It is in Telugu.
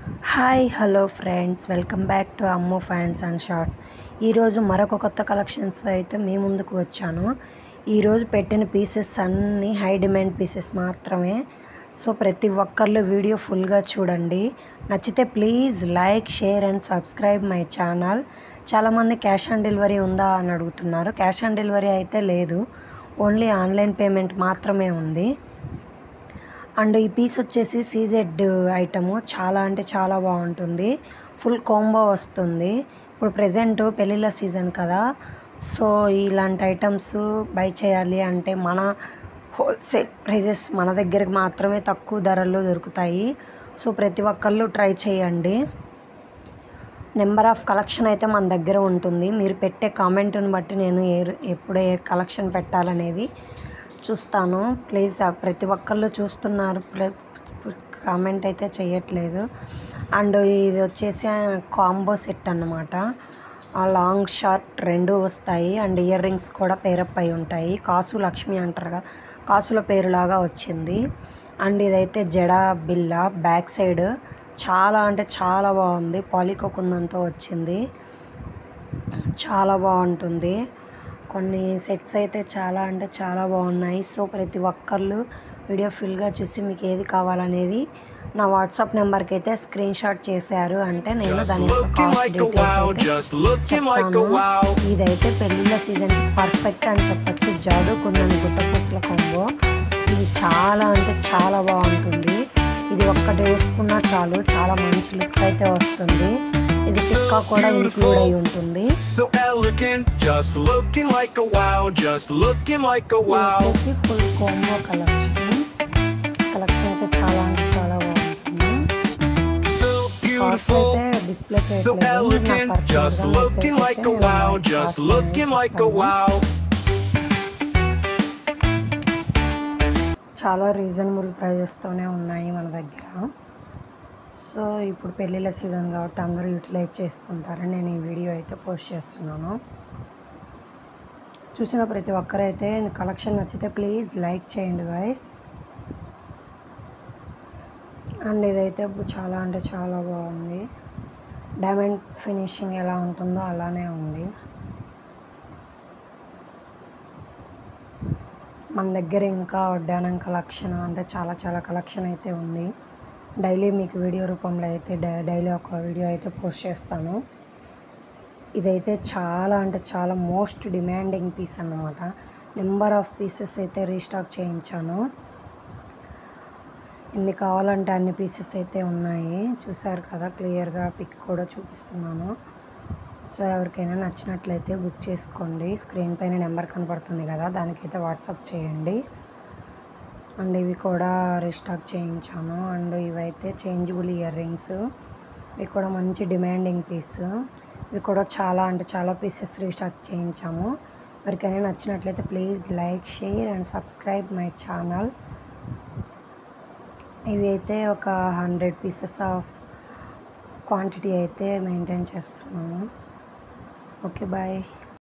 Hi hello friends, welcome back to Ammu fans and shorts. ఈరోజు మరొక కొత్త కలెక్షన్స్ అయితే మీ ముందుకు వచ్చాను. ఈరోజు పెట్టిన పీసెస్ అన్నీ హై డిమాండ్ పీసెస్ మాత్రమే. సో ప్రతి ఒక్కళ్ళు వీడియో ఫుల్గా చూడండి. నచ్చితే please like, share and subscribe my channel. చాలామంది క్యాష్ ఆన్ డెలివరీ ఉందా అని అడుగుతున్నారు. క్యాష్ ఆన్ డెలివరీ అయితే లేదు, ఓన్లీ ఆన్లైన్ పేమెంట్ మాత్రమే ఉంది. అండ్ ఈ పీస్ వచ్చేసి సీజెడ్ ఐటము, చాలా అంటే చాలా బాగుంటుంది. ఫుల్ కాంబో వస్తుంది. ఇప్పుడు ప్రెజెంట్ పెళ్ళిళ్ళ సీజన్ కదా, సో ఇలాంటి ఐటమ్స్ బై చేయాలి అంటే మన హోల్సేల్ ప్రైజెస్ మన దగ్గరకు మాత్రమే తక్కువ ధరల్లో దొరుకుతాయి. సో ప్రతి ఒక్కళ్ళు ట్రై చేయండి. నెంబర్ ఆఫ్ కలెక్షన్ అయితే మన దగ్గర ఉంటుంది. మీరు పెట్టే కామెంట్ని బట్టి నేను ఎప్పుడు ఏ కలెక్షన్ పెట్టాలనేది చూస్తాను. ప్లీజ్ ప్రతి ఒక్కళ్ళు చూస్తున్నారు, కామెంట్ అయితే చేయట్లేదు. అండ్ ఇది వచ్చేసి కాంబో సెట్ అన్నమాట. లాంగ్ షార్ట్ రెండు వస్తాయి అండ్ ఇయర్ రింగ్స్ కూడా పేరప్ అయి ఉంటాయి. కాసు లక్ష్మి అంటారు కదా, కాసుల పేరులాగా వచ్చింది. అండ్ ఇదైతే జడా బిల్ల బ్యాక్ సైడ్ చాలా అంటే చాలా బాగుంది. పాలికోకుందంతో వచ్చింది, చాలా బాగుంటుంది. కొన్ని సెట్స్ అయితే చాలా అంటే చాలా బాగున్నాయి. సో ప్రతి ఒక్కళ్ళు వీడియో ఫుల్గా చూసి మీకు ఏది కావాలనేది నా వాట్సాప్ నెంబర్కి అయితే స్క్రీన్ షాట్ చేశారు అంటే నేను దాని చెప్తాను. ఇదైతే పెళ్ళిళ్ళ సీజన్ పర్ఫెక్ట్ అని చెప్పచ్చు. జాడు కుందని గుట్టపూసల కాంబో, ఇది చాలా అంటే చాలా బాగుంటుంది. ఇది ఒక్కటి వేసుకున్నా చాలు, చాలా మంచి లుక్ అయితే వస్తుంది. ఇది టిక్కా కూడా ఇంక్లూడ్ అయి ఉంటుంది. వచ్చేసి ఫుల్ కాంబో కలెక్షన్ అయితే చాలా అంటే చాలా బాగుంటుంది. కాస్ట్ అయితే డిస్ప్లే చాలా రీజనబుల్ ప్రైజెస్తోనే ఉన్నాయి మన దగ్గర. సో ఇప్పుడు పెళ్ళిళ్ళ సీజన్ కాబట్టి అందరూ యూటిలైజ్ చేసుకుంటారని నేను ఈ వీడియో అయితే పోస్ట్ చేస్తున్నాను. చూసిన ప్రతి ఒక్కరైతే కలెక్షన్ నచ్చితే ప్లీజ్ లైక్ చేయండి గైస్. అండ్ ఇదైతే చాలా అంటే చాలా బాగుంది. డైమండ్ ఫినిషింగ్ ఎలా ఉంటుందో అలానే ఉంది. మన దగ్గర ఇంకా వడ్డానం కలెక్షన్ అంటే చాలా చాలా కలెక్షన్ అయితే ఉంది. డైలీ మీకు వీడియో రూపంలో అయితే డైలీ ఒక వీడియో అయితే పోస్ట్ చేస్తాను. ఇదైతే చాలా అంటే చాలా మోస్ట్ డిమాండింగ్ పీస్ అన్నమాట. నెంబర్ ఆఫ్ పీసెస్ అయితే రీస్టాక్ చేయించాను. ఎన్ని కావాలంటే అన్ని పీసెస్ అయితే ఉన్నాయి. చూసారు కదా, క్లియర్గా పిక్ కూడా చూపిస్తున్నాను. సో ఎవరికైనా నచ్చినట్లయితే బుక్ చేసుకోండి. స్క్రీన్ పైన నెంబర్ కనపడుతుంది కదా, దానికైతే వాట్సాప్ చేయండి. అండ్ ఇవి కూడా రీస్టాక్ చేయించాను. అండ్ ఇవైతే చేంజబుల్ ఇయర్ రింగ్స్, ఇవి కూడా మంచి డిమాండింగ్ పీస్. ఇవి కూడా చాలా అంటే చాలా పీసెస్ రీస్టాక్ చేయించాము. ఎవరికైనా నచ్చినట్లయితే please like, share and subscribe my channel. ఇవి అయితే ఒక 100 పీసెస్ ఆఫ్ క్వాంటిటీ అయితే మెయింటైన్ చేస్తున్నాను. Okay bye.